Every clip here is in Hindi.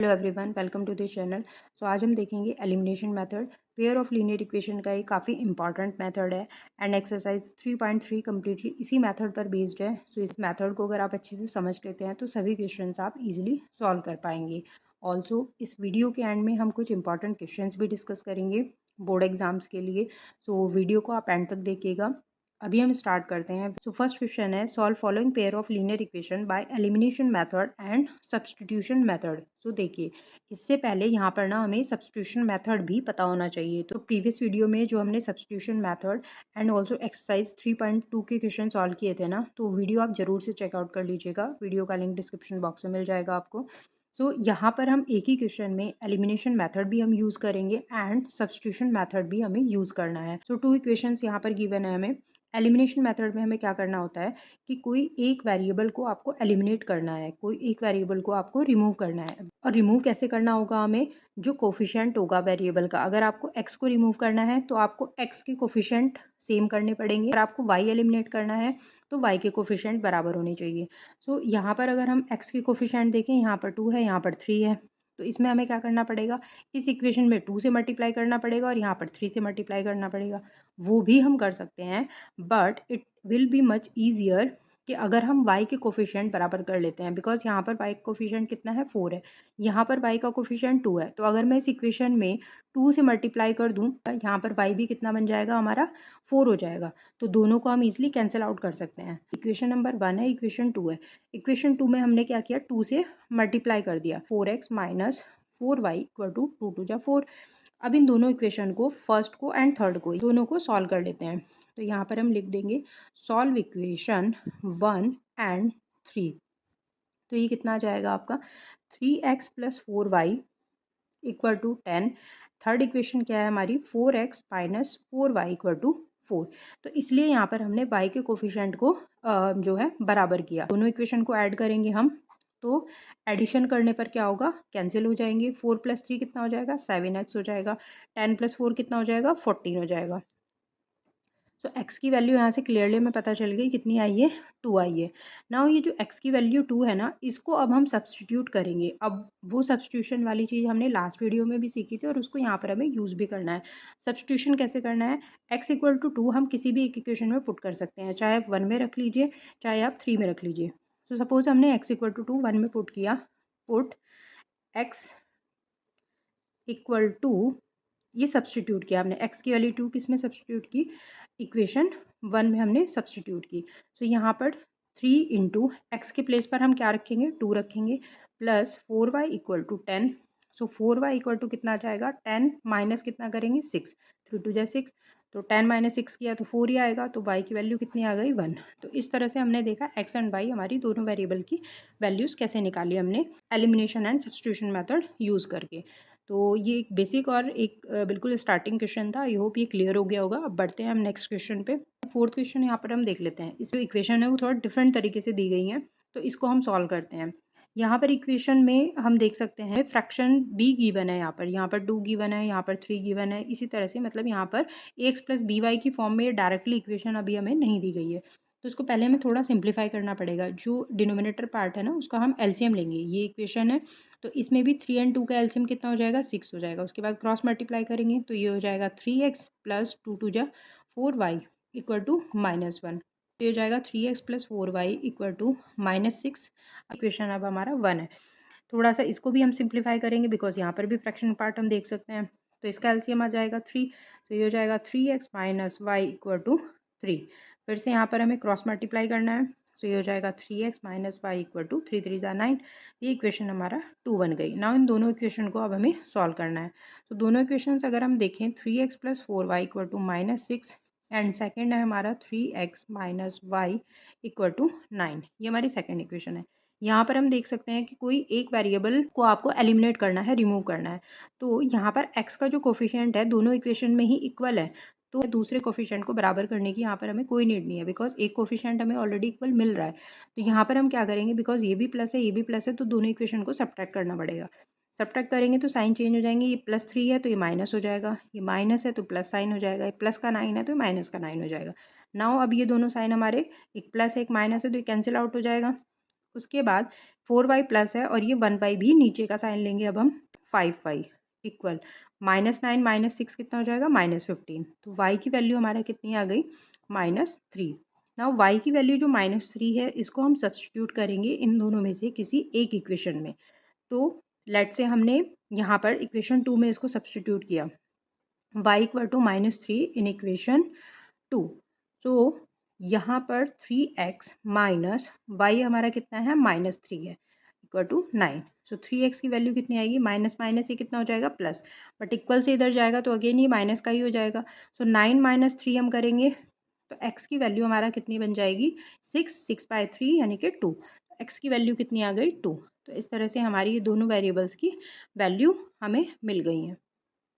Hello everyone, welcome to this channel. आज हम देखेंगे elimination method. Pair of linear equation का एक काफ़ी इंपॉर्टेंट मेथड है एंड एक्सरसाइज 3.3 कम्प्लीटली इसी मेथड पर बेस्ड है। इस मेथड को अगर आप अच्छे से समझ लेते हैं तो सभी क्वेश्चंस आप इजीली सॉल्व कर पाएंगे। ऑल्सो इस वीडियो के एंड में हम कुछ इंपॉर्टेंट क्वेश्चंस भी डिस्कस करेंगे बोर्ड एग्जाम्स के लिए। वीडियो को आप एंड तक देखिएगा। अभी हम स्टार्ट करते हैं। फर्स्ट क्वेश्चन है, solve following pair of linear equation by elimination method and substitution method. देखिए, इससे पहले यहाँ पर ना हमें सब्स्टिट्यूशन मेथड भी पता होना चाहिए। तो प्रीवियस वीडियो में जो हमने substitution method and also exercise 3.2 के क्वेश्चन सॉल्व किए थे ना, तो वीडियो आप जरूर से चेकआउट कर लीजिएगा। वीडियो का लिंक डिस्क्रिप्शन बॉक्स में मिल जाएगा आपको। यहाँ पर हम एक ही क्वेश्चन में एलिमिनेशन मेथड भी हम यूज़ करेंगे एंड सब्स्टिट्यूशन मेथड भी हमें यूज़ करना है। टू इक्वेशंस यहाँ पर गिवन है हमें। एलिमिनेशन मेथड में हमें क्या करना होता है कि कोई एक वेरिएबल को आपको एलिमिनेट करना है, कोई एक वेरिएबल को आपको रिमूव करना है। और रिमूव कैसे करना होगा हमें, जो कोफिशिएंट होगा वेरिएबल का। अगर आपको x को रिमूव करना है तो आपको x के कोफिशिएंट सेम करने पड़ेंगे। अगर आपको y एलिमिनेट करना है तो y के कोफिशिएंट बराबर होने चाहिए। यहाँ पर अगर हम x के कोफिशिएंट देखें, यहाँ पर 2 है, यहाँ पर 3 है। तो इसमें हमें क्या करना पड़ेगा, इस इक्वेशन में 2 से मल्टीप्लाई करना पड़ेगा और यहाँ पर 3 से मल्टीप्लाई करना पड़ेगा। वो भी हम कर सकते हैं, but it will be much easier कि अगर हम y के कोफिशिएंट बराबर कर लेते हैं। बिकॉज यहाँ पर y का कोफिशिएंट कितना है, 4 है, यहाँ पर y का कोफिशिएंट 2 है। तो अगर मैं इस इक्वेशन में 2 से मल्टीप्लाई कर दूँ, यहाँ पर y भी कितना बन जाएगा हमारा, 4 हो जाएगा। तो दोनों को हम इजीली कैंसिल आउट कर सकते हैं। इक्वेशन नंबर 1 है, इक्वेशन 2 है। इक्वेशन 2 में हमने क्या किया, 2 से मल्टीप्लाई कर दिया। 4x minus 4y equal to 2 2 जा 4। अब इन दोनों इक्वेशन को, फर्स्ट को एंड थर्ड को, दोनों को सॉल्व कर लेते हैं। तो यहाँ पर हम लिख देंगे सॉल्व इक्वेशन 1 एंड 3। तो ये कितना आ जाएगा आपका, 3x plus 4y equal to 10। Third equation क्या है हमारी, 4x minus 4y equal to 4। तो इसलिए यहाँ पर हमने y के कोफिशिएंट को जो है बराबर किया। दोनों इक्वेशन को ऐड करेंगे हम, तो एडिशन करने पर क्या होगा, कैंसिल हो जाएंगे। 4 प्लस 3 कितना हो जाएगा, 7x हो जाएगा। 10 प्लस 4 कितना हो जाएगा, 14 हो जाएगा। x की वैल्यू यहाँ से क्लियरली हमें पता चल गई, कितनी आई है, 2 आई है। नाउ ये जो x की वैल्यू 2 है ना, इसको अब हम सब्सटीट्यूट करेंगे। अब वो सब्सटीट्यूशन वाली चीज़ हमने लास्ट वीडियो में भी सीखी थी और उसको यहाँ पर हमें यूज़ भी करना है। सब्सटीट्यूशन कैसे करना है, x इक्वल टू 2 हम किसी भी एक इक्वेशन में पुट कर सकते हैं, चाहे आप 1 में रख लीजिए, चाहे आप 3 में रख लीजिए। तो सपोज हमने x इक्वल टू 2 1 में पुट किया, पुट x इक्वल टू, ये सब्सटीट्यूट किया हमने, x की वैल्यू 2 किस में सब्सटीट्यूट की, इक्वेशन 1 में हमने सब्सटीट्यूट की। यहाँ पर 3 इंटू एक्स के प्लेस पर हम क्या रखेंगे, 2 रखेंगे, plus 4y equal to 10। 4y equal to कितना आ जाएगा, 10 माइनस कितना करेंगे, 6, 3 2 जा 6। तो 10 माइनस 6 किया तो 4 ही आएगा। तो y की वैल्यू कितनी आ गई, 1। तो इस तरह से हमने देखा x एंड y हमारी दोनों वेरिएबल की वैल्यूज़ कैसे निकाली हमने elimination and substitution method use करके। तो ये एक बेसिक और एक बिल्कुल स्टार्टिंग क्वेश्चन था। आई होप ये क्लियर हो गया होगा। अब बढ़ते हैं हम नेक्स्ट क्वेश्चन पे। फोर्थ क्वेश्चन यहाँ पर हम देख लेते हैं। इस जो इक्वेशन है वो थोड़ा डिफरेंट तरीके से दी गई है, तो इसको हम सॉल्व करते हैं। यहाँ पर इक्वेशन में हम देख सकते हैं फ्रैक्शन b गिवन है, यहाँ पर 2 गिवन है, यहाँ पर 3 गिवन है। इसी तरह से मतलब यहाँ पर ax प्लस बी वाई की फॉर्म में डायरेक्टली इक्वेशन अभी हमें नहीं दी गई है, तो इसको पहले हमें थोड़ा सिंप्लीफाई करना पड़ेगा। जो डिनोमिनेटर पार्ट है ना, उसका हम एलसीएम लेंगे। ये इक्वेशन है, तो इसमें भी 3 एंड 2 का एलसीएम कितना हो जाएगा, 6 हो जाएगा। उसके बाद क्रॉस मल्टीप्लाई करेंगे तो ये हो जाएगा 3x प्लस 2 2 जा 4y इक्वल टू -1। तो ये हो जाएगा 3x plus 4y equal to -6। Equation अब हमारा 1 है। थोड़ा सा इसको भी हम सिंप्लीफाई करेंगे बिकॉज यहाँ पर भी फ्रैक्शन पार्ट हम देख सकते हैं। तो इसका एलसीएम आ जाएगा 3, तो ये हो जाएगा 3x minus Y equal to 3। फिर से यहाँ पर हमें क्रॉस मल्टीप्लाई करना है, तो ये हो जाएगा 3x minus Y equal to 3 3 जा 9। ये इक्वेशन हमारा 2 बन गई। नाउ इन दोनों इक्वेशन को अब हमें सॉल्व करना है। तो दोनों इक्वेशन अगर हम देखें, 3x plus 4y equal to -6 and second है हमारा 3x minus Y equal to 9। ये हमारी सेकेंड इक्वेशन है। यहाँ पर हम देख सकते हैं कि कोई एक वेरिएबल को आपको एलिमिनेट करना है, रिमूव करना है। तो यहाँ पर x का जो कोफिशिएंट है दोनों इक्वेशन में ही इक्वल है, तो दूसरे कोफिशिएंट को बराबर करने की यहाँ पर हमें कोई नीड नहीं है, बिकॉज एक कोफिशिएंट हमें ऑलरेडी इक्वल मिल रहा है। तो यहाँ पर हम क्या करेंगे, बिकॉज ये भी प्लस है, ये भी प्लस है, तो दोनों इक्वेशन को सब्ट्रैक्ट करना पड़ेगा। सब्ट्रैक्ट करेंगे तो साइन चेंज हो जाएंगे। ये +3 है तो ये माइनस हो जाएगा, ये माइनस है तो प्लस साइन हो जाएगा, ये प्लस का 9 है तो माइनस का 9 हो जाएगा। नाउ अब ये दोनों साइन हमारे, एक प्लस एक माइनस है, तो ये कैंसिल आउट हो जाएगा। उसके बाद 4y प्लस है और ये 1y भी नीचे का साइन लेंगे अब हम 5y इक्वल -9 -6 कितना हो जाएगा -15। तो y की वैल्यू हमारा कितनी आ गई -3। नाउ y की वैल्यू जो -3 है इसको हम सब्सटीट्यूट करेंगे इन दोनों में से किसी एक इक्वेशन में। तो लेट्स से हमने यहाँ पर इक्वेशन 2 में इसको सब्सटीट्यूट किया y equal to -3 in equation 2। So यहाँ पर 3x माइनस वाई हमारा कितना है -3 है इक्वल टू 9। सो 3x की वैल्यू कितनी आएगी माइनस माइनस ये कितना हो जाएगा प्लस, बट इक्वल से इधर जाएगा तो अगेन ये माइनस का ही हो जाएगा। सो 9 माइनस 3 हम करेंगे तो x की वैल्यू हमारा कितनी बन जाएगी 6 यानी कि 2। x की वैल्यू कितनी आ गई 2। तो इस तरह से हमारी ये दोनों वेरिएबल्स की वैल्यू हमें मिल गई हैं।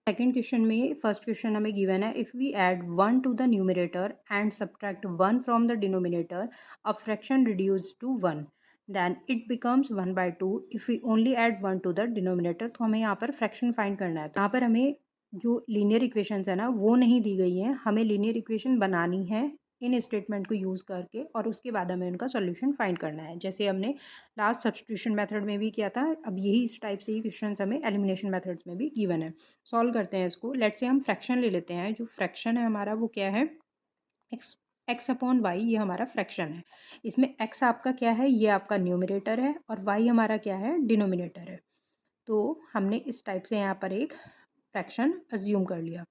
सेकेंड क्वेश्चन में फर्स्ट क्वेश्चन हमें गिवन है if we add 1 to the numerator and subtract 1 from the denominator a fraction reduce to 1 then it becomes 1/2 if we only add 1 to the denominator. तो हमें यहाँ पर फ्रैक्शन फाइंड करना है। तो यहाँ पर हमें जो लीनियर इक्वेशंस है ना वो नहीं दी गई हैं, हमें लीनियर इक्वेशन बनानी है इन स्टेटमेंट को यूज़ करके और उसके बाद हमें उनका सॉल्यूशन फाइंड करना है, जैसे हमने लास्ट सब्स्टिट्यूशन मेथड में भी किया था। अब यही इस टाइप से ही क्वेश्चंस हमें एलिमिनेशन मेथड्स में भी गिवन है। सॉल्व करते हैं इसको। लेट्स से हम फ्रैक्शन ले लेते हैं। जो फ्रैक्शन है हमारा वो क्या है एक्स एक्स अपॉन वाई, ये हमारा फ्रैक्शन है। इसमें एक्स आपका क्या है ये आपका न्यूमरेटर है और वाई हमारा क्या है डिनोमिनेटर है। तो हमने इस टाइप से यहाँ पर एक फ्रैक्शन अज्यूम कर लिया,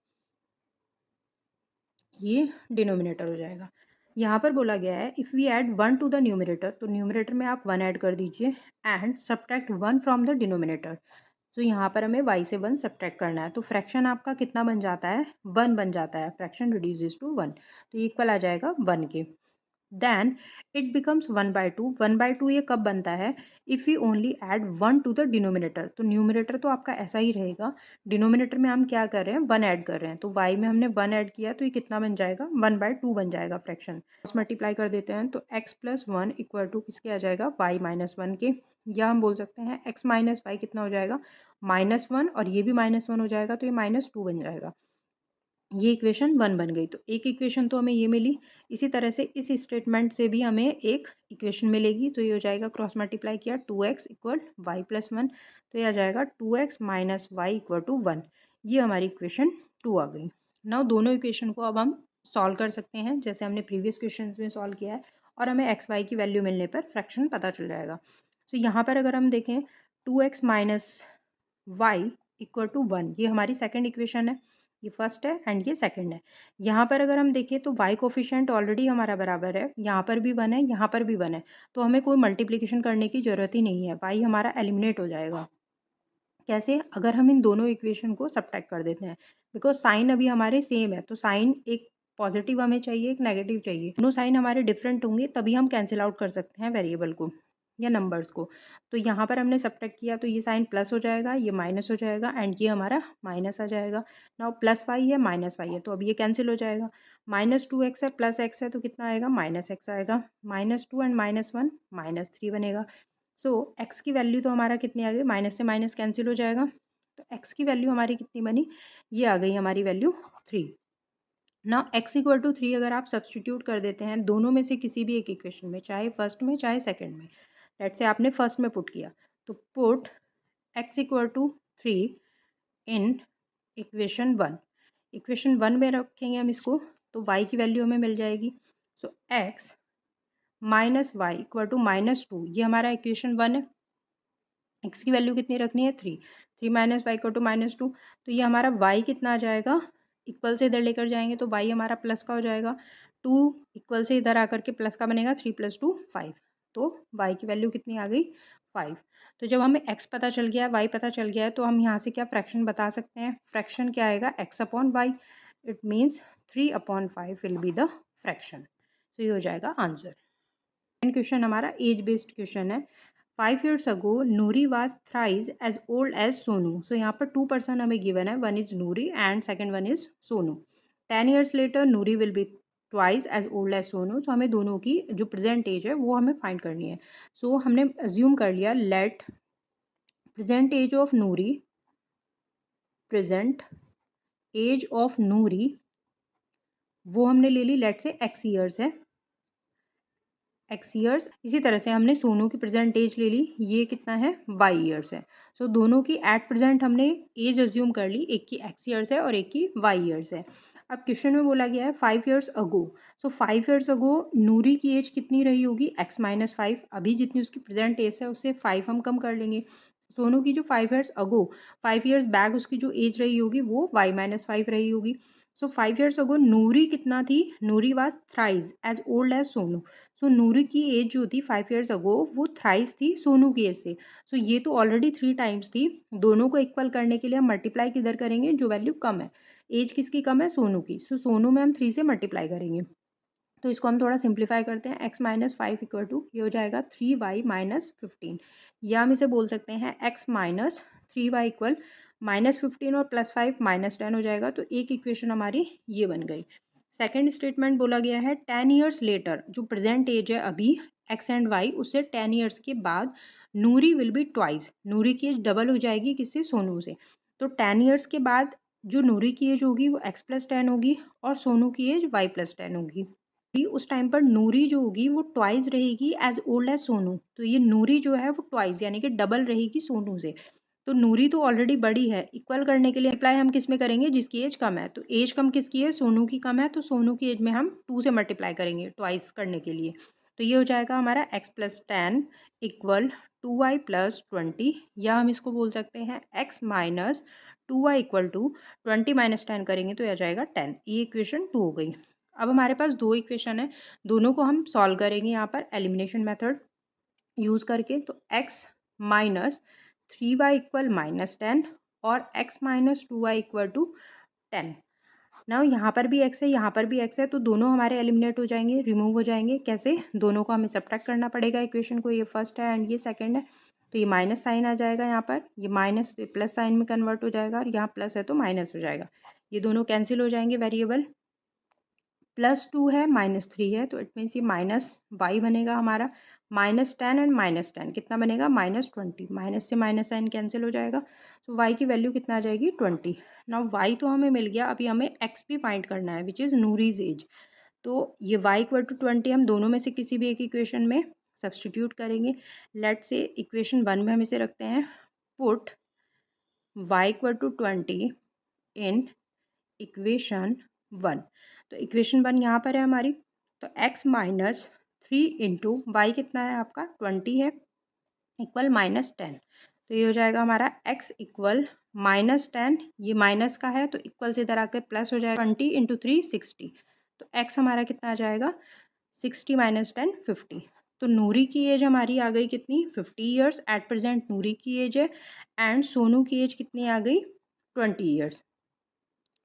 ये डिनोमिनेटर हो जाएगा। यहाँ पर बोला गया है if we add 1 to the numerator, तो न्यूमरेटर में आप 1 ऐड कर दीजिए and subtract 1 from the denominator. तो यहाँ पर हमें y से 1 सब्ट्रैक्ट करना है। तो फ्रैक्शन आपका कितना बन जाता है 1 बन जाता है। फ्रैक्शन रिड्यूसेस टू 1, तो ये इक्वल आ जाएगा 1 के। Then it becomes 1/2। 1/2 ये कब बनता है if we only add 1 to the denominator. तो न्यूमिनेटर तो आपका ऐसा ही रहेगा, डिनोमिनेटर में हम क्या कर रहे हैं 1 ऐड कर रहे हैं। तो y में हमने 1 ऐड किया तो ये कितना बन जाएगा 1/2 बन जाएगा फ्रैक्शन। क्रॉस मल्टीप्लाई कर देते हैं तो x प्लस 1 इक्वल टू किसके आ जाएगा y माइनस 1 के, या हम बोल सकते हैं x माइनस वाई कितना हो जाएगा -1 और ये भी -1 हो जाएगा तो ये -2 बन जाएगा। ये इक्वेशन 1 बन गई। तो एक इक्वेशन तो हमें ये मिली। इसी तरह से इस स्टेटमेंट से भी हमें एक इक्वेशन मिलेगी। तो ये हो जाएगा क्रॉस मल्टीप्लाई किया 2x इक्वल वाई प्लस 1, तो ये आ जाएगा 2x minus Y equal to 1। ये हमारी इक्वेशन 2 आ गई। नाउ दोनों इक्वेशन को अब हम सॉल्व कर सकते हैं जैसे हमने प्रीवियस क्वेश्चन में सॉल्व किया है, और हमें एक्स वाई की वैल्यू मिलने पर फ्रैक्शन पता चल जाएगा। तो यहाँ पर अगर हम देखें 2x minus Y equal to 1, ये हमारी सेकेंड इक्वेशन है। ये फर्स्ट है एंड ये सेकंड है। यहाँ पर अगर हम देखें तो y कोफिशिएंट ऑलरेडी हमारा बराबर है, यहाँ पर भी 1 है, यहाँ पर भी 1 है, तो हमें कोई मल्टीप्लिकेशन करने की ज़रूरत ही नहीं है। y हमारा एलिमिनेट हो जाएगा। कैसे? अगर हम इन दोनों इक्वेशन को सब्ट्रैक्ट कर देते हैं, बिकॉज साइन अभी हमारे सेम है। तो साइन एक पॉजिटिव हमें चाहिए, एक नेगेटिव चाहिए। दोनों साइन हमारे डिफरेंट होंगे तभी हम कैंसिल आउट कर सकते हैं वेरिएबल को या नंबर्स को। तो यहाँ पर हमने सब्ट्रैक्ट किया तो ये साइन प्लस हो जाएगा, ये माइनस हो जाएगा एंड ये हमारा माइनस आ जाएगा। नाउ प्लस वाई है माइनस वाई है तो अब ये कैंसिल हो जाएगा। -2x है प्लस x है तो कितना आएगा -x आएगा। -2 एंड -1 -3 बनेगा। सो x की वैल्यू तो हमारा कितनी आ गई, माइनस से माइनस कैंसिल हो जाएगा। तो x की वैल्यू हमारी कितनी बनी, ये आ गई हमारी वैल्यू 3। ना x इक्वल टू 3 अगर आप सब्सटीट्यूट कर देते हैं दोनों में से किसी भी एक इक्वेशन में, चाहे फर्स्ट में चाहे सेकंड में। लेट्स से आपने फर्स्ट में पुट किया तो put x equal to 3 in equation 1। Equation 1 में रखेंगे हम इसको तो y की वैल्यू हमें मिल जाएगी। So x minus Y equal to -2, ये हमारा इक्वेशन 1 है। x की वैल्यू कितनी रखनी है 3, 3 माइनस वाई इक्वल टू -2। तो ये हमारा y कितना आ जाएगा, इक्वल से इधर लेकर जाएंगे तो y हमारा प्लस का हो जाएगा। 2 इक्वल से इधर आकर के प्लस का बनेगा, 3 + 2 5। तो y की वैल्यू कितनी आ गई 5। तो जब हमें x पता चल गया y पता चल गया है तो हम यहाँ से क्या फ्रैक्शन बता सकते हैं। फ्रैक्शन क्या आएगा x upon Y, it means 3/5 will be the fraction. तो ये हो जाएगा आंसर। सेकंड क्वेश्चन हमारा एज बेस्ड क्वेश्चन है। 5 years ago Noori was thrice as old as Sonu. So यहाँ पर 2 पर्सन हमें गिवन है, one is Noori and second one is Sonu. 10 years later Noori will be twice as old as Sonu. तो हमें दोनों की जो प्रेजेंट एज है वो हमें फाइंड करनी है। सो हमने अज्यूम कर लिया let present age of Noori, present age of Noori वो हमने ले ली लेट से x ईयर्स है, एक्स ईयर्स। इसी तरह से हमने सोनू की प्रेजेंट एज ले ली, ये कितना है वाई ईयर्स है। सो दोनों की एट प्रेजेंट हमने एज अज्यूम कर ली, एक की एक्स ईयर्स है और एक की वाई ईयर्स है। अब क्वेश्चन में बोला गया है 5 ईयर्स अगो। सो 5 ईयर्स अगो नूरी की एज कितनी रही होगी, एक्स माइनस 5। अभी जितनी उसकी प्रेजेंट एज है उससे 5 हम कम कर लेंगे। सोनू की जो 5 ईयर्स अगो, 5 ईयर्स बैक उसकी जो एज रही होगी वो वाई माइनस 5 रही होगी। सो 5 ईयर्स अगो नूरी कितना थी, Noori was thrice as old as Sonu. So Noori की एज जो थी 5 ईयर्स अगो वो थ्राइस थी सोनू की एज से। सो ये तो ऑलरेडी 3 टाइम्स थी। दोनों को इक्वल करने के लिए हम मल्टीप्लाई किधर करेंगे, जो वैल्यू कम है। एज किसकी कम है, सोनू की। सो सोनू में हम 3 से मल्टीप्लाई करेंगे। तो इसको हम थोड़ा सिंप्लीफाई करते हैं। एक्स माइनस 5 इक्वल टू ये हो जाएगा 3y माइनस 15, या हम इसे बोल सकते हैं एक्स माइनस 3y इक्वल -15 और +5 -10 हो जाएगा। तो एक इक्वेशन हमारी ये बन गई। सेकेंड स्टेटमेंट बोला गया है 10 ईयर्स लेटर, जो प्रेजेंट एज है अभी एक्स एंड वाई, उससे 10 ईयर्स के बाद नूरी विल बी ट्वाइस। नूरी की एज डबल हो जाएगी, किससे, सोनू से। तो 10 ईयर्स के बाद जो नूरी की एज होगी वो x प्लस 10 होगी और सोनू की एज y प्लस 10 होगी। भी उस टाइम पर नूरी जो होगी वो ट्वाइस रहेगी एज ओल्ड एज सोनू। तो ये नूरी जो है वो ट्वाइस यानी कि डबल रहेगी सोनू से। तो नूरी तो ऑलरेडी बड़ी है, इक्वल करने के लिए अप्लाई हम किस में करेंगे, जिसकी एज कम है। तो एज कम किसकी है, सोनू की कम है, तो सोनू की एज में हम 2 से मल्टीप्लाई करेंगे ट्वाइस करने के लिए। तो ये हो जाएगा हमारा x plus 10 equal 2y plus 20, या हम इसको बोल सकते हैं x minus 2y equal to 20 minus 10 करेंगे तो यह जाएगा 10। ये इक्वेशन 2 हो गई। अब हमारे पास दो इक्वेशन है, दोनों को हम सॉल्व करेंगे यहाँ पर एलिमिनेशन मेथड यूज़ करके। तो x माइनस 3y इक्वल -10 और x minus 2y equal to 10। Now यहाँ पर भी x है, यहाँ पर भी x है, तो दोनों हमारे एलिमिनेट हो जाएंगे, रिमूव हो जाएंगे। कैसे, दोनों को हमें सब्ट्रैक्ट करना पड़ेगा इक्वेशन को। ये फर्स्ट है एंड ये सेकंड है, तो ये माइनस साइन आ जाएगा यहाँ पर, ये माइनस प्लस साइन में कन्वर्ट हो जाएगा और यहाँ प्लस है तो माइनस हो जाएगा। ये दोनों कैंसिल हो जाएंगे वेरिएबल। +2 है -3 है, तो इट मीन्स ये माइनस वाई बनेगा हमारा। -10 एंड -10 कितना बनेगा, -20। माइनस से माइनस साइन कैंसिल हो जाएगा, तो वाई की वैल्यू कितना आ जाएगी 20। नाउ वाई तो हमें मिल गया, अभी हमें एक्स भी फाइंड करना है विच इज़ नूरीज एज। तो ये वाई इक्वल टू 20 हम दोनों में से किसी भी एक इक्वेशन में सब्सटीट्यूट करेंगे। लेट से इक्वेशन 1 में हम इसे रखते हैं, put Y equal to 20 in equation 1। तो इक्वेशन 1 यहाँ पर है हमारी। तो x माइनस 3 इंटू वाई कितना है आपका 20 है, इक्वल -10। तो ये हो जाएगा हमारा x इक्वल -10, ये माइनस का है तो इक्वल से इधर आकर प्लस हो जाएगा। 20 इंटू 3 60। तो x हमारा कितना आ जाएगा 60 माइनस 10 50। तो नूरी की एज हमारी आ गई कितनी 50 ईयर्स एट प्रेजेंट नूरी की एज है, एंड सोनू की एज कितनी आ गई 20 ईयर्स।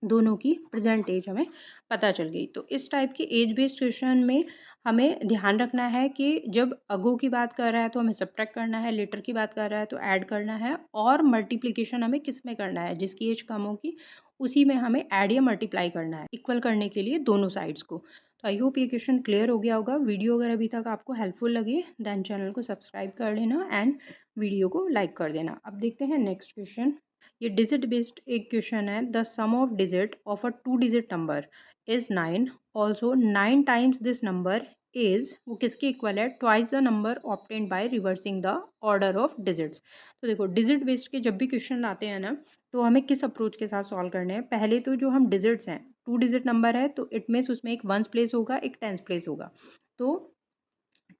दोनों की प्रेजेंट एज हमें पता चल गई। तो इस टाइप के एज बेस्ड क्वेश्चन में हमें ध्यान रखना है कि जब अगो की बात कर रहा है तो हमें सब्ट्रैक्ट करना है, लेटर की बात कर रहा है तो ऐड करना है, और मल्टीप्लिकेशन हमें किस में करना है, जिसकी एज कम होगी उसी में हमें ऐड या मल्टीप्लाई करना है, इक्वल करने के लिए दोनों साइड्स को। तो आई होप ये क्वेश्चन क्लियर हो गया होगा। वीडियो अगर अभी तक आपको हेल्पफुल लगे देन चैनल को सब्सक्राइब कर लेना एंड वीडियो को लाइक कर देना। अब देखते हैं नेक्स्ट क्वेश्चन। ये डिजिट बेस्ड एक क्वेश्चन है। The sum of digit of a 2 digit number is 9, also 9 times this number is, वो किसके इक्वल है, twice the number obtained by reversing the order of digits. तो देखो डिजिट बेस्ड के जब भी क्वेश्चन आते हैं ना, तो हमें किस अप्रोच के साथ सॉल्व करने हैं। पहले तो जो हम डिजिट्स हैं, 2 डिजिट नंबर है तो इट मीन्स उसमें एक वंस प्लेस होगा, एक टेंस प्लेस होगा। तो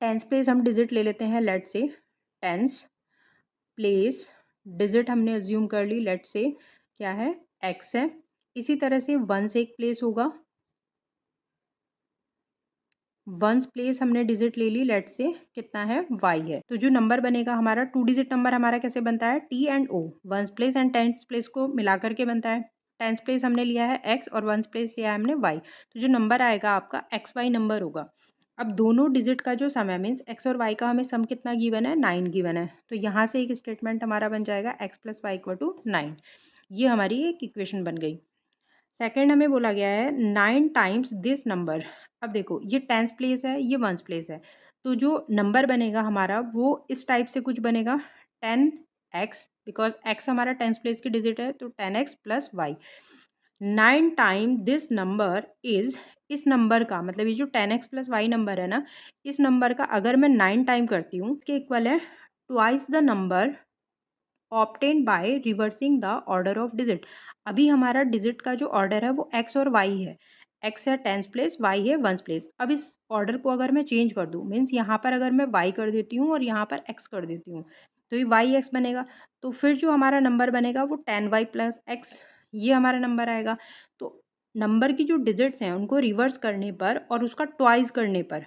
टेंस प्लेस हम डिजिट ले लेते हैं, लेट से टेंस प्लेस डिजिट हमने अज्यूम कर ली, लेट से क्या है x है। इसी तरह से वंस एक प्लेस होगा, वंस प्लेस हमने डिजिट ले ली, लेट से कितना है y है। तो जो नंबर बनेगा हमारा 2 डिजिट नंबर हमारा कैसे बनता है, t and o, ones place and tens place को मिला करके बनता है। टेंस प्लेस हमने लिया है x और वंस प्लेस लिया है हमने y, तो जो नंबर आएगा आपका xy नंबर होगा। अब दोनों डिजिट का जो सम है मीन्स x और y का हमें सम कितना गिवन है, 9 गिवन है। तो यहाँ से एक स्टेटमेंट हमारा बन जाएगा x plus Y equal to 9। ये हमारी एक इक्वेशन बन गई। सेकेंड हमें बोला गया है 9 टाइम्स दिस नंबर। अब देखो ये टेंस प्लेस है, ये वंस प्लेस है, तो जो नंबर बनेगा हमारा वो इस टाइप से कुछ बनेगा 10x, बिकॉज x हमारा टेंस प्लेस की डिजिट है तो 10x plus Y. 9 time this number is, इस नंबर का मतलब ये जो 10x प्लस वाई नंबर है ना, इस नंबर का अगर मैं 9 टाइम करती हूँ, इसके इक्वल है twice the number obtain bye reversing the order of digit. अभी हमारा डिजिट का जो ऑर्डर है वो एक्स और वाई है। एक्स है टेंस प्लेस, वाई है वंस प्लेस। अब इस ऑर्डर को अगर मैं चेंज कर दूँ, मीन्स यहाँ पर अगर मैं वाई कर देती हूँ और यहाँ पर एक्स कर देती हूँ, तो ये वाई एक्स बनेगा। तो फिर जो हमारा नंबर बनेगा वो 10y प्लस एक्स, ये हमारा नंबर आएगा। तो नंबर की जो डिजिट्स हैं उनको रिवर्स करने पर और उसका ट्वाइस करने पर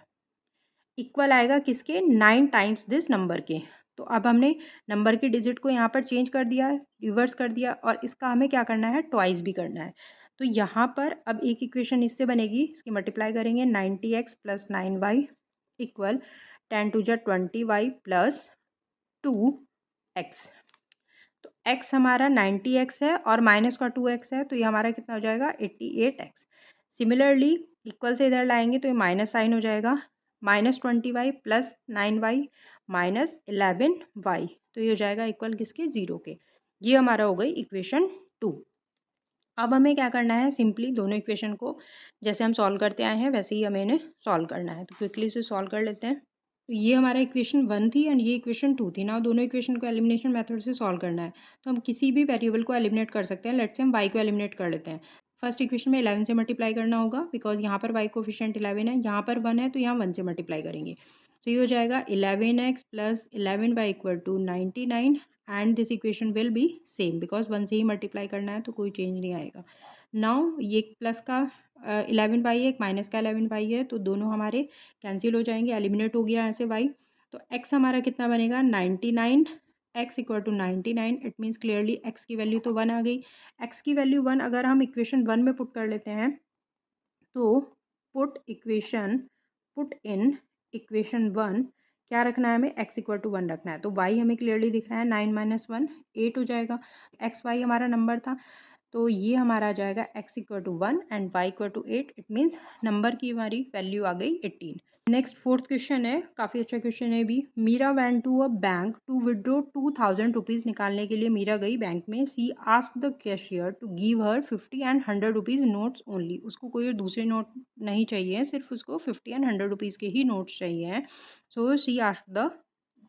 इक्वल आएगा किसके, 9 टाइम्स दिस नंबर के। तो अब हमने नंबर की डिजिट को यहाँ पर चेंज कर दिया, रिवर्स कर दिया, और इसका हमें क्या करना है, ट्वाइस भी करना है। तो यहाँ पर अब एक इक्वेशन इससे बनेगी, इसकी मल्टीप्लाई करेंगे 90x plus 9y equal 10 to जा 20y प्लस 2x। तो x हमारा 90x है और माइनस का 2x है, तो ये हमारा कितना हो जाएगा, 88x। सिमिलरली इक्वल से इधर लाएंगे तो ये माइनस साइन हो जाएगा, -20y plus 9y minus 11y, तो ये हो जाएगा इक्वल किसके, 0 के। ये हमारा हो गई इक्वेशन 2। अब हमें क्या करना है, सिंपली दोनों इक्वेशन को जैसे हम सॉल्व करते आए हैं वैसे ही हमें इन्हें सॉल्व करना है। तो क्विकली इसे सॉल्व कर लेते हैं। तो ये हमारा इक्वेशन 1 थी एंड ये इक्वेशन 2 थी। नाउ दोनों इक्वेशन को एलिमिनेशन मेथड से सॉल्व करना है। तो हम किसी भी वेरिएबल को एलिमिनेट कर सकते हैं। लेट्स से हम y को एलिमिनेट कर लेते हैं। फर्स्ट इक्वेशन में 11 से मल्टीप्लाई करना होगा बिकॉज यहाँ पर y कोफिशिएंट 11 है, यहाँ पर 1 है तो यहाँ 1 से मल्टीप्लाई करेंगे। तो ये हो जाएगा 11x plus 11y equal to 99 and this equation will be same because 1 से ही मल्टीप्लाई करना है तो कोई चेंज नहीं आएगा। नाउ ये एक प्लस का 11y है, एक माइनस का 11y है, तो दोनों हमारे कैंसिल हो जाएंगे, एलिमिनेट हो गया ऐसे y। तो x हमारा कितना बनेगा, 99, x equal to 99। It means clearly x की वैल्यू तो 1 आ गई। x की वैल्यू 1 अगर हम इक्वेशन 1 में पुट कर लेते हैं तो पुट इन इक्वेशन 1 क्या रखना है हमें, x इक्वल टू 1 रखना है। तो y हमें क्लियरली दिख रहा है, 9 माइनस 1 8 हो जाएगा। एक्स वाई हमारा नंबर था, तो ये हमारा आ जाएगा x equal to 1 and y equal to 8। It means number की हमारी वैल्यू आ गई 18। नेक्स्ट फोर्थ क्वेश्चन है, काफ़ी अच्छा क्वेश्चन है भी। Meera went to a bank to withdraw 2000 rupees. निकालने के लिए मीरा गई बैंक में। She ask the cashier to give her 50 and 100 rupees notes only. उसको कोई दूसरे नोट नहीं चाहिए, सिर्फ उसको 50 एंड 100 रुपीज़ के ही नोट्स चाहिए हैं। So she ask the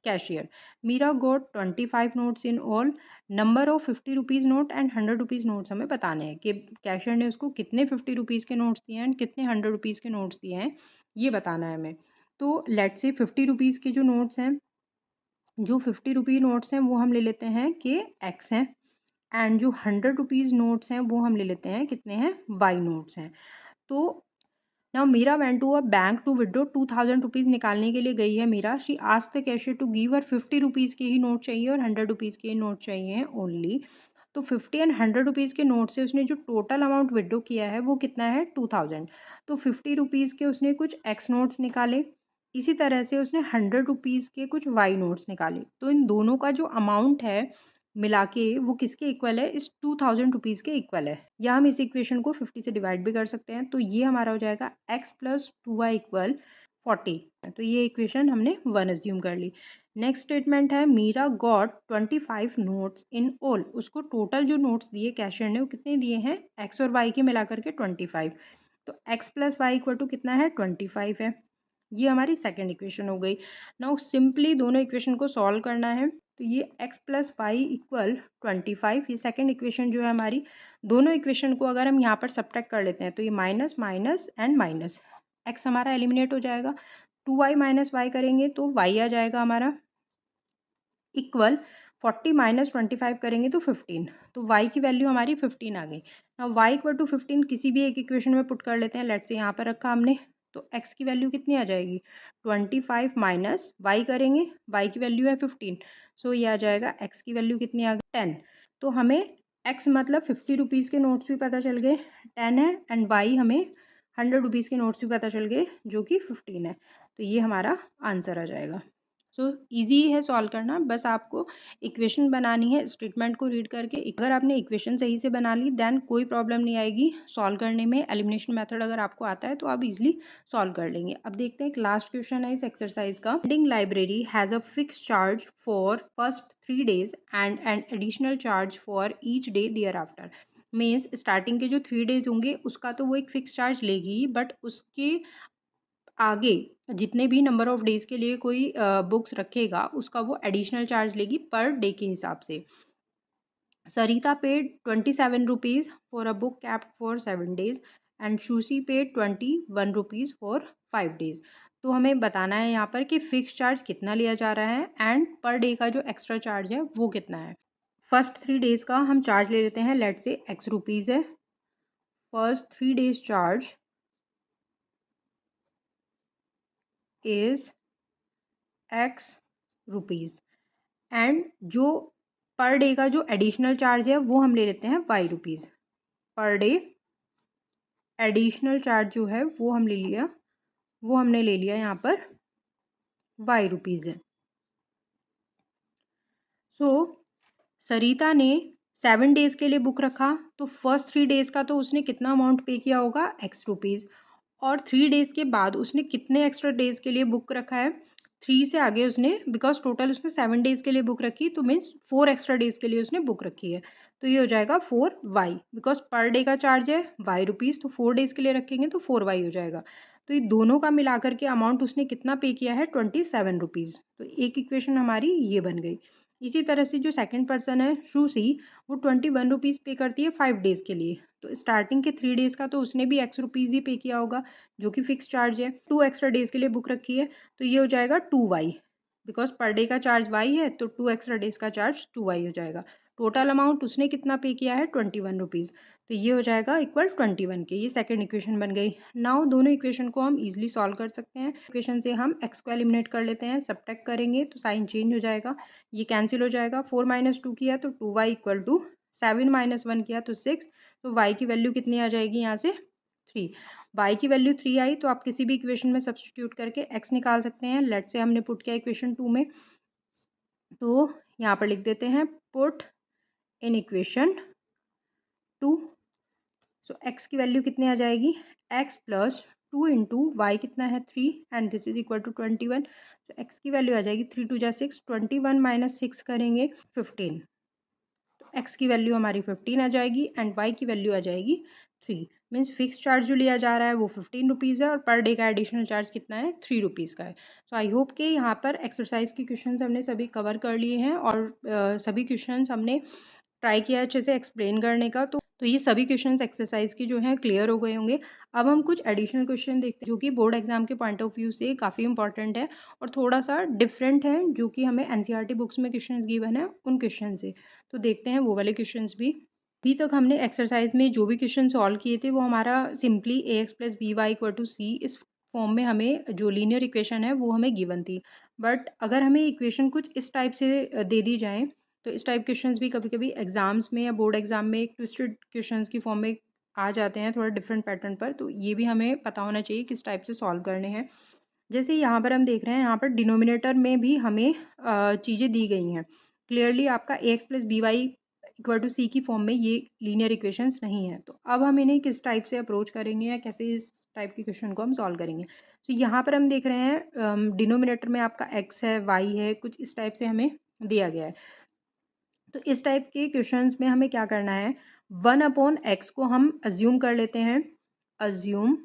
cashier, Meera got 25 notes in all. Number of 50 rupees note and 100 rupees notes हमें बताने हैं कि कैशियर ने उसको कितने 50 रुपीज़ के नोट्स दिए हैं एंड कितने 100 रुपीज़ के नोट्स दिए हैं, ये बताना है हमें। तो लेट्स से 50 रुपीज़ के जो नोट्स हैं, जो 50 रुपीज़ नोट्स हैं वो हम ले लेते हैं कि एक्स हैं, एंड जो 100 रुपीज़ नोट्स हैं वो हम ले लेते हैं कितने हैं, वाई नोट्स हैं। तो now Meera went to a bank to withdraw 2000 rupees. निकालने के लिए गई है Meera. She asked the cashier to give her 50 rupees के ही नोट चाहिए और 100 रुपीज़ के ही नोट चाहिए हैं ओनली। तो 50 एंड 100 रुपीज़ के नोट से उसने जो टोटल अमाउंट विड्रॉ किया है वो कितना है, 2000। तो 50 रुपीज़ के उसने कुछ एक्स नोट्स निकाले, इसी तरह से उसने 100 रुपीज़ के कुछ वाई नोट्स निकाले। तो इन दोनों का जो अमाउंट है मिला के वो किसके इक्वल है, इस 2000 रुपीज़ के इक्वल है। या हम इस इक्वेशन को 50 से डिवाइड भी कर सकते हैं। तो ये हमारा हो जाएगा x प्लस 2y इक्वल 40। तो ये इक्वेशन हमने 1 एज्यूम कर ली। नेक्स्ट स्टेटमेंट है, Meera got 25 notes in all. उसको टोटल जो नोट्स दिए कैशियर ने वो कितने दिए हैं, x और y के मिला करके 25। तो x plus Y equal to कितना है, 25 है। ये हमारी सेकेंड इक्वेशन हो गई। नाउ सिंपली दोनों इक्वेशन को सॉल्व करना है। तो ये x प्लस वाई इक्वल 25, ये सेकेंड इक्वेशन जो है हमारी। दोनों इक्वेशन को अगर हम यहाँ पर सब्ट्रैक्ट कर लेते हैं तो ये minus minus and minus, x हमारा एलिमिनेट हो जाएगा। 2y माइनस वाई करेंगे तो y आ जाएगा हमारा इक्वल 40 माइनस 25 करेंगे तो 15। तो y की वैल्यू हमारी 15 आ गई। नाउ y इक्वल टू 15 किसी भी एक इक्वेशन में पुट कर लेते हैं। लेट्स से यहाँ पर रखा हमने, तो x की वैल्यू कितनी आ जाएगी, 25 माइनस y करेंगे, y की वैल्यू है 15। सो ये आ जाएगा x की वैल्यू कितनी आ गई, 10। तो हमें x मतलब 50 रुपीज़ के नोट्स भी पता चल गए 10 है, एंड y हमें 100 रुपीज़ के नोट्स भी पता चल गए जो कि 15 है। तो ये हमारा आंसर आ जाएगा। सो ईजी है सॉल्व करना, बस आपको इक्वेशन बनानी है स्टेटमेंट को रीड करके। अगर आपने इक्वेशन सही से बना ली देन कोई प्रॉब्लम नहीं आएगी सॉल्व करने में। एलिमिनेशन मेथड अगर आपको आता है तो आप इजीली सॉल्व कर लेंगे। अब देखते हैं एक लास्ट क्वेश्चन है इस एक्सरसाइज का। Reading library has a fix charge for first 3 days and an additional charge for each day देयर आफ्टर। मीन्स स्टार्टिंग के जो 3 डेज़ होंगे उसका तो वो एक फ़िक्स चार्ज लेगी, बट उसके आगे जितने भी नंबर ऑफ़ डेज़ के लिए कोई बुक्स रखेगा उसका वो एडिशनल चार्ज लेगी पर डे के हिसाब से। Sarita paid 27 rupees for a book kept for 7 days and Shusi paid 21 rupees for 5 days. तो हमें बताना है यहाँ पर कि फ़िक्स चार्ज कितना लिया जा रहा है एंड पर डे का जो एक्स्ट्रा चार्ज है वो कितना है। फर्स्ट 3 डेज़ का हम चार्ज ले लेते हैं, लेट्स से एक्स रुपीज़ है। First 3 days charge is x rupees and जो पर डे का जो एडिशनल चार्ज है वो हम ले लेते हैं Y rupees. Per day additional charge जो है वो हमने ले लिया यहाँ पर वाई रुपीज़ है। सो सरिता ने 7 डेज़ के लिए बुक रखा, तो फर्स्ट 3 डेज़ का तो उसने कितना अमाउंट पे किया होगा, एक्स रुपीज़। और 3 डेज़ के बाद उसने कितने एक्स्ट्रा डेज़ के लिए बुक रखा है, 3 से आगे उसने, बिकॉज़ टोटल उसने 7 डेज़ के लिए बुक रखी, तो मीन्स 4 एक्स्ट्रा डेज़ के लिए उसने बुक रखी है। तो ये हो जाएगा 4 वाई, बिकॉज़ पर डे का चार्ज है वाई रुपीज़, तो 4 डेज़ के लिए रखेंगे तो 4 वाई हो जाएगा। तो ये दोनों का मिलाकर के अमाउंट उसने कितना पे किया है, 27 रुपीज़। तो एक इक्वेशन हमारी ये बन गई। इसी तरह से जो सेकंड पर्सन है श्रुति, वो 21 रुपीज़ पे करती है 5 डेज़ के लिए। तो स्टार्टिंग के 3 डेज़ का तो उसने भी एक्स रुपीज़ ही पे किया होगा, जो कि फिक्स चार्ज है। 2 एक्स्ट्रा डेज़ के लिए बुक रखी है, तो ये हो जाएगा 2 वाई, बिकॉज़ पर डे का चार्ज वाई है, तो 2 एक्स्ट्रा डेज़ का चार्ज 2 वाई हो जाएगा। टोटल अमाउंट उसने कितना पे किया है, 21 रुपीज़। तो ये हो जाएगा इक्वल 21 के। ये सेकंड इक्वेशन बन गई। नाउ दोनों इक्वेशन को हम ईजिली सॉल्व कर सकते हैं। इक्वेशन से हम एक्स को एलिमिनेट कर लेते हैं, सब्ट्रैक्ट करेंगे तो साइन चेंज हो जाएगा, ये कैंसिल हो जाएगा। 4 - 2 किया तो 2y इक्वल टू 7 - 1 किया तो 6। तो y की वैल्यू कितनी आ जाएगी यहाँ से, 3। y की वैल्यू 3 आई तो आप किसी भी इक्वेशन में सब्स्टिट्यूट करके x निकाल सकते हैं। लेट से हमने पुट किया इक्वेशन 2 में, तो यहाँ पर लिख देते हैं put in equation 2। So x की वैल्यू कितनी आ जाएगी, x प्लस 2 इंटू वाई कितना है 3 and this is equal to 21। तो x की वैल्यू आ जाएगी 3 2 जा 6, 21 माइनस 6 करेंगे 15। तो x की वैल्यू हमारी 15 आ जाएगी एंड y की वैल्यू आ जाएगी 3। मीन्स फिक्स चार्ज जो लिया जा रहा है वो 15 रुपीज़ है और पर डे का एडिशनल चार्ज कितना है, 3 रुपीज़ का है। सो आई होप कि यहाँ पर एक्सरसाइज के क्वेश्चन हमने सभी कवर कर लिए हैं और सभी क्वेश्चन हमने ट्राई किया अच्छे से एक्सप्लेन करने का। तो ये सभी क्वेश्चंस एक्सरसाइज के जो हैं क्लियर हो गए होंगे। अब हम कुछ एडिशनल क्वेश्चन देखते हैं जो कि बोर्ड एग्जाम के पॉइंट ऑफ व्यू से काफ़ी इंपॉर्टेंट है और थोड़ा सा डिफरेंट है, जो कि हमें एनसीईआरटी बुक्स में क्वेश्चंस गिवन है उन क्वेश्चन से। तो देखते हैं वो वाले क्वेश्चंस भी। अभी तक हमने एक्सरसाइज में जो भी क्वेश्चन सॉल्व किए थे वो हमारा simply A X plus B Y equal to C, इस फॉर्म में हमें जो लीनियर इक्वेशन है वो हमें गिवन थी। बट अगर हमें इक्वेशन कुछ इस टाइप से दे दी जाए, तो इस टाइप क्वेश्चंस भी कभी-कभी एग्जाम्स में या बोर्ड एग्जाम में एक ट्विस्टेड क्वेश्चंस की फॉर्म में आ जाते हैं, थोड़ा डिफरेंट पैटर्न पर। तो ये भी हमें पता होना चाहिए किस टाइप से सॉल्व करने हैं। जैसे यहाँ पर हम देख रहे हैं, यहाँ पर डिनोमिनेटर में भी हमें चीज़ें दी गई हैं। क्लियरली आपका A X plus B Y equal to C की फॉर्म में ये लीनियर इक्वेशंस नहीं है। तो अब हम इन्हें किस टाइप से अप्रोच करेंगे या कैसे इस टाइप के क्वेश्चन को हम सॉल्व करेंगे। तो यहाँ पर हम देख रहे हैं डिनोमिनेटर में आपका एक्स है, वाई है, कुछ इस टाइप से हमें दिया गया है। तो इस टाइप के क्वेश्चंस में हमें क्या करना है, 1/x को हम अज्यूम कर लेते हैं। अज्यूम,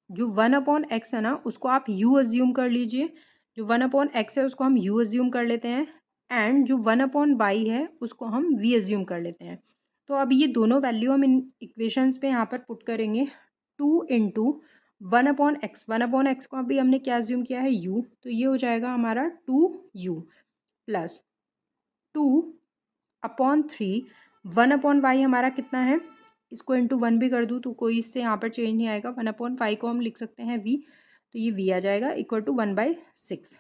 जो 1/x है ना उसको आप u अज्यूम कर लीजिए। जो 1/x है उसको हम u अज्यूम कर लेते हैं एंड जो 1/y है उसको हम v अज्यूम कर लेते हैं। तो अब ये दोनों वैल्यू हम इन इक्वेशंस पे यहाँ पर पुट करेंगे। 2 इंटू 1/x, 1/x को अभी हमने क्या अज्यूम किया है, u, तो ये हो जाएगा हमारा 2u प्लस 2/3 1/y हमारा कितना है, इसको इंटू 1 भी कर दूँ तो कोई इससे यहाँ पर चेंज नहीं आएगा। 1/5 को हम लिख सकते हैं v, तो ये v आ जाएगा इक्वल टू 1/6।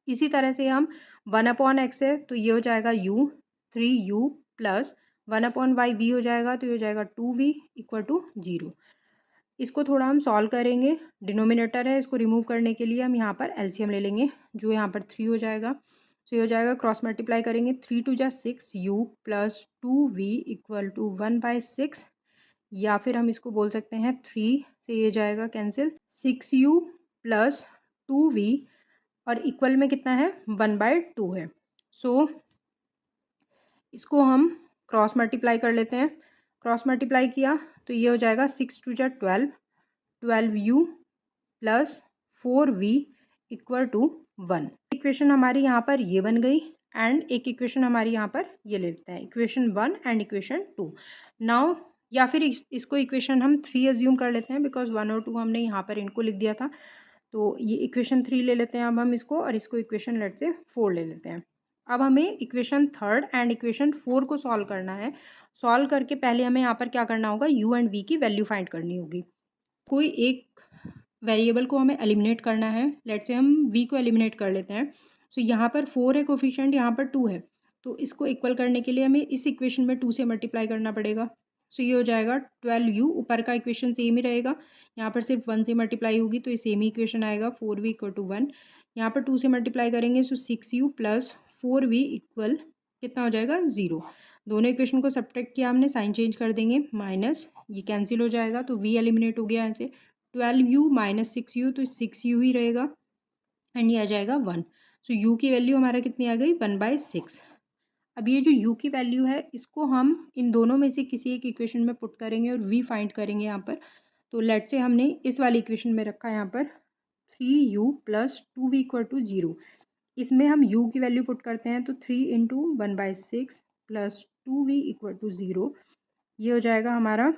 इसी तरह से हम 1/x है तो ये हो जाएगा u, 3u plus 1/y v हो जाएगा, तो ये हो जाएगा 2v इक्वल टू 0। इसको थोड़ा हम सॉल्व करेंगे। डिनोमिनेटर है, इसको रिमूव करने के लिए हम यहाँ पर एलसीएम ले लेंगे, जो यहाँ पर 3 हो जाएगा। तो ये हो जाएगा, क्रॉस मल्टीप्लाई करेंगे, 3 2 जा 6u plus 2v equal to 1/6, या फिर हम इसको बोल सकते हैं 3 से ये जाएगा कैंसिल, 6u प्लस 2v और इक्वल में कितना है, 1/2 है। सो इसको हम क्रॉस मल्टीप्लाई कर लेते हैं। क्रॉस मल्टीप्लाई किया तो ये हो जाएगा 6 टू जा 12, 12u plus 4v equal to 1। Equation हमारी यहाँ पर ये बन गई एंड एक इक्वेशन हमारी यहाँ पर ये ले लेते हैं, इक्वेशन 1 एंड इक्वेशन 2। नाउ या फिर इसको इक्वेशन हम 3 एज्यूम कर लेते हैं बिकॉज 1 और 2 हमने यहाँ पर इनको लिख दिया था, तो ये इक्वेशन 3 ले लेते हैं अब हम इसको, और इसको इक्वेशन लेट से 4 ले लेते हैं। अब हमें इक्वेशन 3 एंड इक्वेशन 4 को सॉल्व करना है। सॉल्व करके पहले हमें यहाँ पर क्या करना होगा, u एंड v की वैल्यू फाइंड करनी होगी। कोई एक वेरिएबल को हमें एलिमिनेट करना है, लेट से हम v को एलिमिनेट कर लेते हैं। सो यहाँ पर 4 है कोफिशिएंट, यहाँ पर 2 है, तो इसको इक्वल करने के लिए हमें इस इक्वेशन में 2 से मल्टीप्लाई करना पड़ेगा। सो ये हो जाएगा 12u, ऊपर का इक्वेशन सेम ही रहेगा, यहाँ पर सिर्फ 1 से मल्टीप्लाई होगी तो ये सेम ही इक्वेशन आएगा 4v इक्वल टू 1। यहाँ पर 2 से मल्टीप्लाई करेंगे सो 6u प्लस 4v इक्वल कितना हो जाएगा 0। दोनों इक्वेशन को सब्ट्रैक्ट किया हमने, साइन चेंज कर देंगे, माइनस ये कैंसिल हो जाएगा तो v एलिमिनेट हो गया यहाँ से। 12u माइनस 6u तो 6u ही रहेगा एंड ये आ जाएगा 1। सो u की वैल्यू हमारा कितनी आ गई 1/6। अब ये जो u की वैल्यू है इसको हम इन दोनों में से किसी एक इक्वेशन में पुट करेंगे और v फाइंड करेंगे यहाँ पर। तो लेट से हमने इस वाली इक्वेशन में रखा है यहाँ पर 3u plus 2v equal to 0। इसमें हम u की वैल्यू पुट करते हैं तो 3 into 1/6 plus 2v equal to 0, ये हो जाएगा हमारा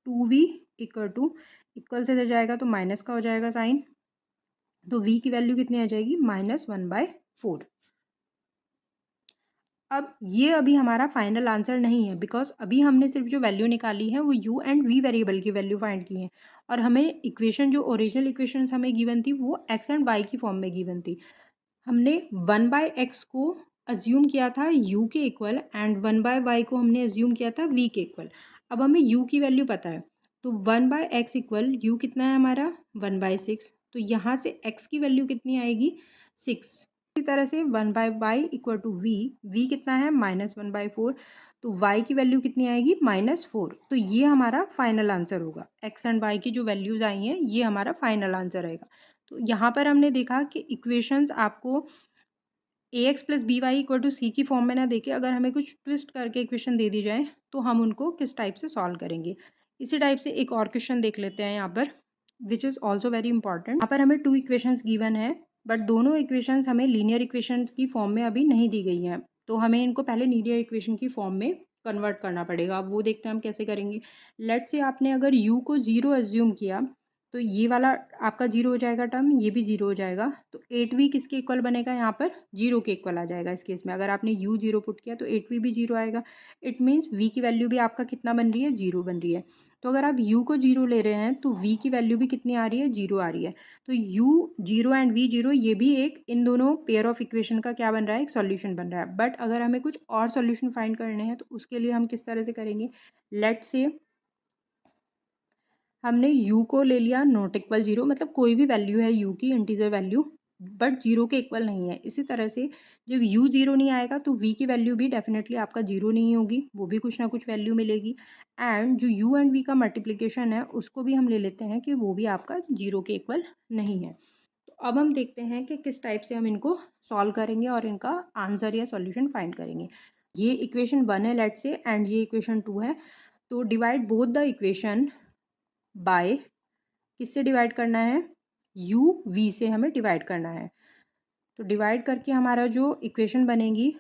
2v इक्वल टू, इक्वल से इधर जाएगा तो माइनस का हो जाएगा साइन, तो v की वैल्यू कितनी आ जाएगी -1/4। अब ये अभी हमारा फाइनल आंसर नहीं है बिकॉज अभी हमने सिर्फ जो वैल्यू निकाली है वो u एंड v वेरिएबल की वैल्यू फाइंड की है, और हमें इक्वेशन जो ओरिजिनल इक्वेशन हमें गिवन थी वो x एंड y की फॉर्म में गिवन थी। हमने 1/x को अज्यूम किया था u के इक्वल एंड 1/y को हमने अज्यूम किया था v के इक्वल। अब हमें u की वैल्यू पता है तो 1/x इक्वल u कितना है हमारा 1/6, तो यहाँ से x की वैल्यू कितनी आएगी 6। इसी तरह से 1/y इक्वल टू v कितना है -1/4, तो y की वैल्यू कितनी आएगी -4। तो ये हमारा फाइनल आंसर होगा, x एंड y की जो वैल्यूज़ आई हैं ये हमारा फाइनल आंसर रहेगा। तो यहाँ पर हमने देखा कि इक्वेशंस आपको ax plus B Y equal to C की फॉर्म में ना देके अगर हमें कुछ ट्विस्ट करके इक्वेशन दे दी जाए तो हम उनको किस टाइप से सॉल्व करेंगे। इसी टाइप से एक और क्वेश्चन देख लेते हैं यहाँ पर, which is also very important. यहाँ पर हमें 2 इक्वेशंस गिवन है बट दोनों इक्वेशंस हमें लीनियर इक्वेशन की फॉर्म में अभी नहीं दी गई हैं, तो हमें इनको पहले लीनियर इक्वेशन की फॉर्म में कन्वर्ट करना पड़ेगा। अब वो देखते हैं हम कैसे करेंगे। लेट से आपने अगर u को 0 एज्यूम किया तो ये वाला आपका 0 हो जाएगा टर्म, ये भी 0 हो जाएगा, तो 8v किसके इक्वल बनेगा यहाँ पर 0 के इक्वल आ जाएगा। इस केस में अगर आपने u 0 पुट किया तो 8v भी 0 आएगा। इट मीन्स v की वैल्यू भी आपका कितना बन रही है 0 बन रही है। तो अगर आप u को 0 ले रहे हैं तो v की वैल्यू भी कितनी आ रही है 0 आ रही है। तो u 0 एंड v 0 ये भी एक इन दोनों पेयर ऑफ इक्वेशन का क्या बन रहा है, एक सॉल्यूशन बन रहा है। बट अगर हमें कुछ और सॉल्यूशन फाइंड करने हैं तो उसके लिए हम किस तरह से करेंगे। लेट से हमने u को ले लिया नॉट इक्वल 0, मतलब कोई भी वैल्यू है u की इंटीजर वैल्यू बट 0 के इक्वल नहीं है। इसी तरह से जब u 0 नहीं आएगा तो v की वैल्यू भी डेफिनेटली आपका 0 नहीं होगी, वो भी कुछ ना कुछ वैल्यू मिलेगी। एंड जो u एंड v का मल्टीप्लिकेशन है उसको भी हम ले लेते हैं कि वो भी आपका 0 के इक्वल नहीं है। तो अब हम देखते हैं कि किस टाइप से हम इनको सॉल्व करेंगे और इनका आंसर या सॉल्यूशन फाइंड करेंगे। ये इक्वेशन 1 है लेट से एंड ये इक्वेशन 2 है, तो divide both the equation by किससे डिवाइड करना है, u v से हमें डिवाइड करना है। तो डिवाइड करके हमारा जो इक्वेशन बनेगी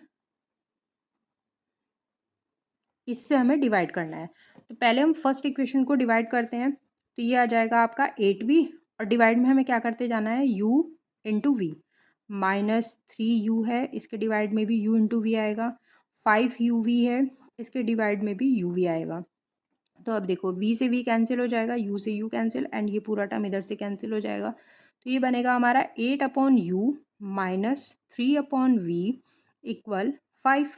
इससे हमें डिवाइड करना है। तो पहले हम फर्स्ट इक्वेशन को डिवाइड करते हैं, तो ये आ जाएगा आपका 8v और डिवाइड में हमें क्या करते जाना है u इंटू वी, -3u है इसके डिवाइड में भी u इंटू वी आएगा, 5uv है इसके डिवाइड में भी uv आएगा। तो अब देखो v से v कैंसिल हो जाएगा, u से u कैंसिल एंड ये पूरा टर्म इधर से कैंसिल हो जाएगा। तो ये बनेगा हमारा 8/u -3/v इक्वल 5।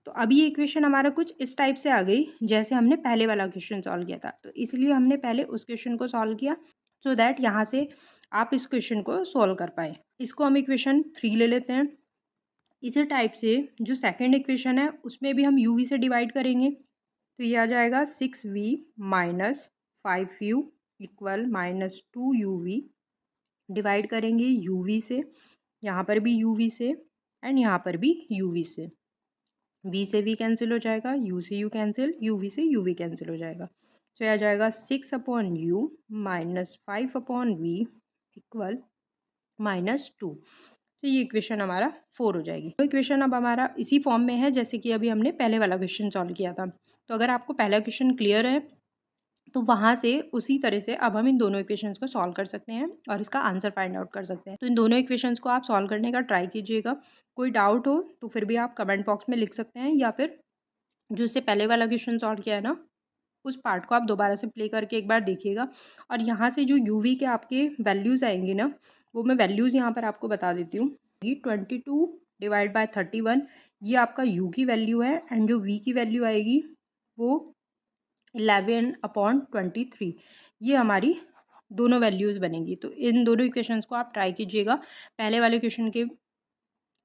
तो अभी ये इक्वेशन हमारा कुछ इस टाइप से आ गई जैसे हमने पहले वाला क्वेश्चन सॉल्व किया था, तो इसलिए हमने पहले उस क्वेश्चन को सॉल्व किया सो दैट यहाँ से आप इस क्वेश्चन को सॉल्व कर पाए। इसको हम इक्वेशन 3 ले लेते हैं। इसी टाइप से जो सेकेंड इक्वेशन है उसमें भी हम u v से डिवाइड करेंगे, तो ये आ जाएगा 6v minus 5u equal -2uv, divide करेंगे uv से, यहाँ पर भी uv से एंड यहाँ पर भी uv से। वी से वी कैंसिल हो जाएगा, यू से यू कैंसिल, यू वी से यू वी कैंसिल हो जाएगा। तो यह आ जाएगा 6/u माइनस 5/v इक्वल -2। तो ये इक्वेशन हमारा 4 हो जाएगी। तो इक्वेशन अब हमारा इसी फॉर्म में है जैसे कि अभी हमने पहले वाला क्वेश्चन सॉल्व किया था। तो अगर आपको पहला क्वेश्चन क्लियर है तो वहाँ से उसी तरह से अब हम इन दोनों इक्वेशंस को सॉल्व कर सकते हैं और इसका आंसर फाइंड आउट कर सकते हैं। तो इन दोनों इक्वेशंस को आप सॉल्व करने का ट्राई कीजिएगा। कोई डाउट हो तो फिर भी आप कमेंट बॉक्स में लिख सकते हैं, या फिर जो इससे पहले वाला क्वेश्चन सॉल्व किया है ना, उस पार्ट को आप दोबारा से प्ले करके एक बार देखिएगा। और यहाँ से जो यूवी के आपके वैल्यूज़ आएंगे ना, वो मैं वैल्यूज़ यहाँ पर आपको बता देती हूँ। 22 डिवाइड बाय 31 ये आपका यू की वैल्यू है, एंड जो वी की वैल्यू आएगी वो 11/23 ये हमारी दोनों वैल्यूज़ बनेंगी। तो इन दोनों इक्वेशंस को आप ट्राई कीजिएगा पहले वाले क्वेश्चन के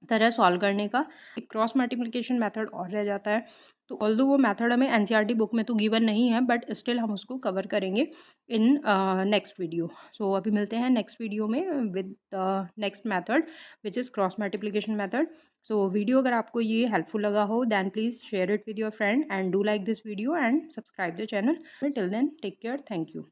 तरह सॉल्व करने का। एक क्रॉस मल्टीप्लिकेशन मेथड और रह जाता है, तो ऑल्दो वो मेथड हमें एनसीईआरटी बुक में तो गिवन नहीं है, बट स्टिल हम उसको कवर करेंगे इन नेक्स्ट वीडियो। सो अभी मिलते हैं नेक्स्ट वीडियो में with next method which is cross multiplication method. So video अगर आपको ये हेल्पफुल लगा हो then please share it with your friend and do like this video and subscribe the channel. Till then take care, thank you.